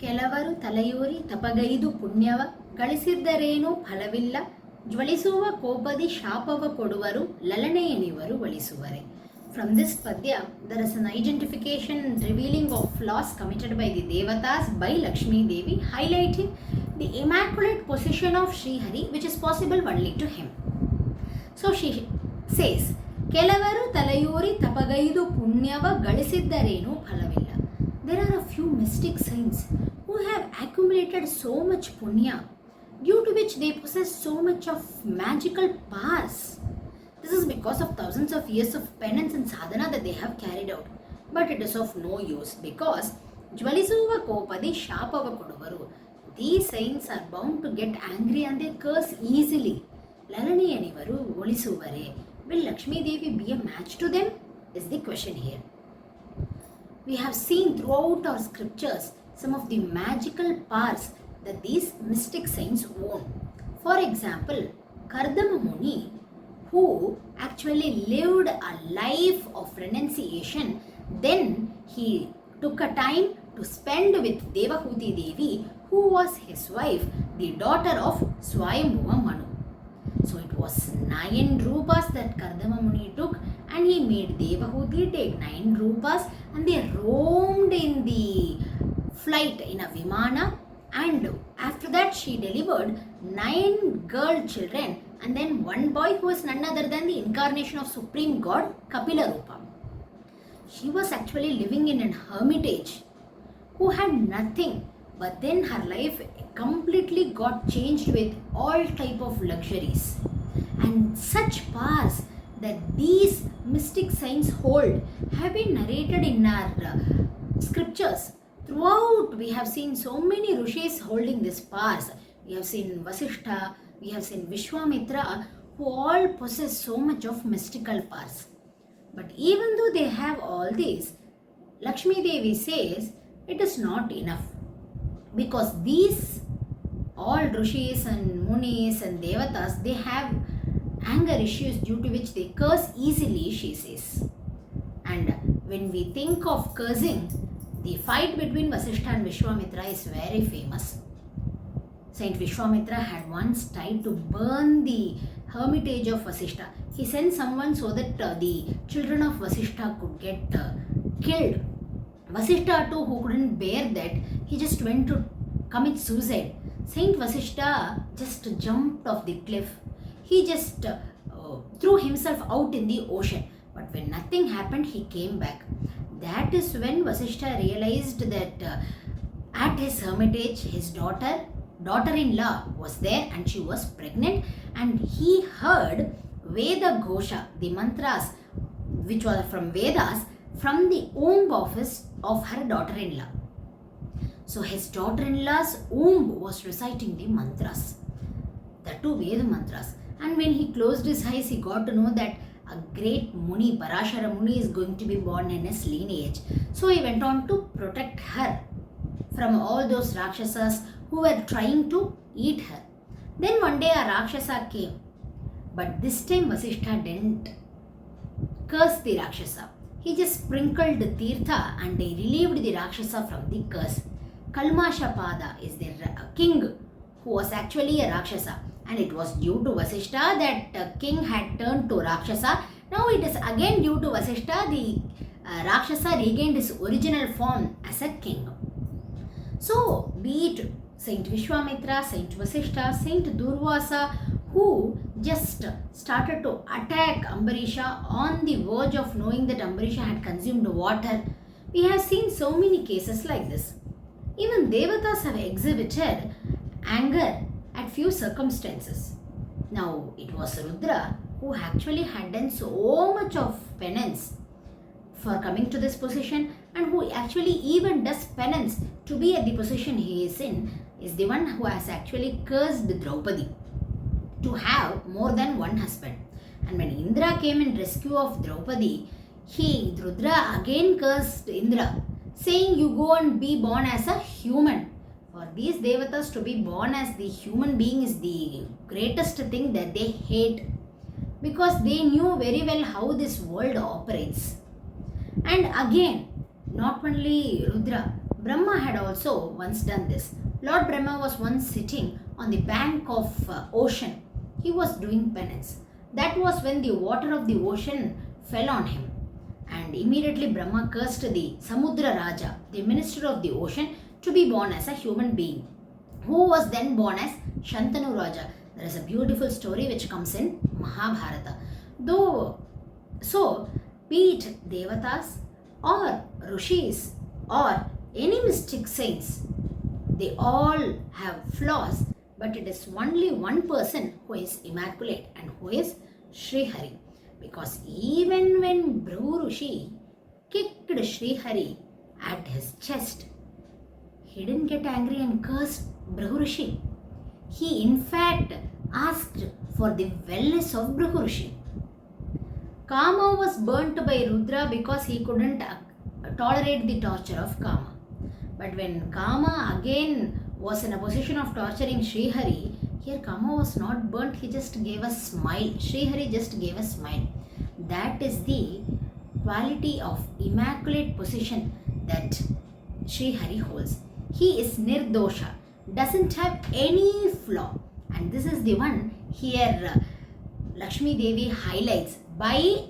ಕೆಲವರು ತಲೆಯೂರಿ ತಪಗೈದು ಪುಣ್ಯವ ಗಳಿಸಿದ್ದರೇನೂ ಫಲವಿಲ್ಲ ಜ್ವಲಿಸುವ ಕೋಪದಿ ಶಾಪವ ಕೊಡುವರು ಲಲನೆಯನಿವರು ಒಳಿಸುವರೆ. From this padya, there is an identification revealing of flaws committed by the Devatas by Lakshmi Devi, highlighting the immaculate position of Sri Hari, which is possible only to him. So she says, ಕೆಲವರು ತಲೆಯೂರಿ ತಪಗೈದು ಪುಣ್ಯವ ಗಳಿಸಿದ್ದರೇನೂ ಫಲವಿಲ್ಲ. There are a few mystic saints who have accumulated so much punya, due to which they possess so much of magical powers. This is because of thousands of years of penance and sadhana that they have carried out. But it is of no use because Jvalisuva Kopadi Shapava Koduvaru. These saints are bound to get angry and they curse easily. Lalani Anivaru Volisuvare. Will Lakshmi Devi be a match to them? Is the question here. We have seen throughout our scriptures some of the magical powers that these mystic saints own. For example, Kardama Muni, who actually lived a life of renunciation, then he took a time to spend with Devahuti Devi, who was his wife, the daughter of Swayambhuva Manu. So it was 9 rupas that Kardama Muni took, and he made Devahuti take 9 rupas, and they roamed in the flight in a vimana, and after that she delivered 9 girl children and then 1 boy who was none other than the incarnation of Supreme God Kapila Rupa. She was actually living in an hermitage who had nothing, but then her life completely got changed with all type of luxuries. And such powers that these mystic saints hold have been narrated in our scriptures. Throughout we have seen so many rishis holding these powers. We have seen Vasishtha, we have seen Vishwamitra, who all possess so much of mystical powers. But even though they have all these, Lakshmi Devi says it is not enough. Because these all rishis and munis and devatas, they have anger issues due to which they curse easily, she says. And when we think of cursing, the fight between Vasishtha and Vishwamitra is very famous. Saint Vishwamitra had once tried to burn the hermitage of Vasishtha. He sent someone so that the children of Vasishtha could get killed. Vasishtha too, who couldn't bear that, he just went to commit suicide. Saint Vasishtha just jumped off the cliff. He just threw himself out in the ocean. But when nothing happened, he came back. That is when Vasishtha realized that at his hermitage, his daughter-in-law was there and she was pregnant, and he heard Veda Ghosha, the mantras which were from Vedas, from the womb of her daughter-in-law. So his daughter-in-law's womb was reciting the mantras, the 2 Veda mantras. And when he closed his eyes, he got to know that a great Muni, Parashara Muni, is going to be born in his lineage. So he went on to protect her from all those Rakshasas who were trying to eat her. Then one day a Rakshasa came. But this time Vasishtha didn't curse the Rakshasa. He just sprinkled the Tirtha and they relieved the Rakshasa from the curse. Kalmashapada is the king who was actually a Rakshasa. And it was due to Vasishtha that king had turned to Rakshasa. Now it is again due to Vasishtha the Rakshasa regained his original form as a king. So be it Saint Vishwamitra, Saint Vasishtha, Saint Durvasa, who just started to attack Ambarisha on the verge of knowing that Ambarisha had consumed water. We have seen so many cases like this. Even Devatas have exhibited anger at few circumstances. Now it was Rudra who actually had done so much of penance for coming to this position, and who actually even does penance to be at the position he is in, is the one who has actually cursed Draupadi to have more than one husband. And when Indra came in rescue of Draupadi, Rudra again cursed Indra, saying, you go and be born as a human. For these devatas to be born as the human being is the greatest thing that they hate, because they knew very well how this world operates. And again, not only Rudra, Brahma had also once done this. Lord Brahma was once sitting on the bank of ocean. He was doing penance. That was when the water of the ocean fell on him. And immediately Brahma cursed the Samudra Raja, the minister of the ocean, to be born as a human being, who was then born as Shantanu Raja. There is a beautiful story which comes in Mahabharata. So, be it Devatas or Rishis or any mystic saints, they all have flaws, but it is only one person who is immaculate, and who is Sri Hari. Because even when Bhrigu Rishi kicked Sri Hari at his chest, he didn't get angry and cursed Bhrigu Rishi. He in fact asked for the wellness of Bhrigu Rishi. Kama was burnt by Rudra because he couldn't tolerate the torture of Kama. But when Kama again was in a position of torturing Sri Hari, here Kama was not burnt, he just gave a smile. Sri Hari just gave a smile. That is the quality of immaculate position that Sri Hari holds. He is nirdosha, doesn't have any flaw. And this is the one here Lakshmi Devi highlights by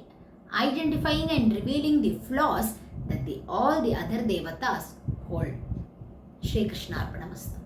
identifying and revealing the flaws that all the other devatas hold. Shri Krishna Arpanamastu.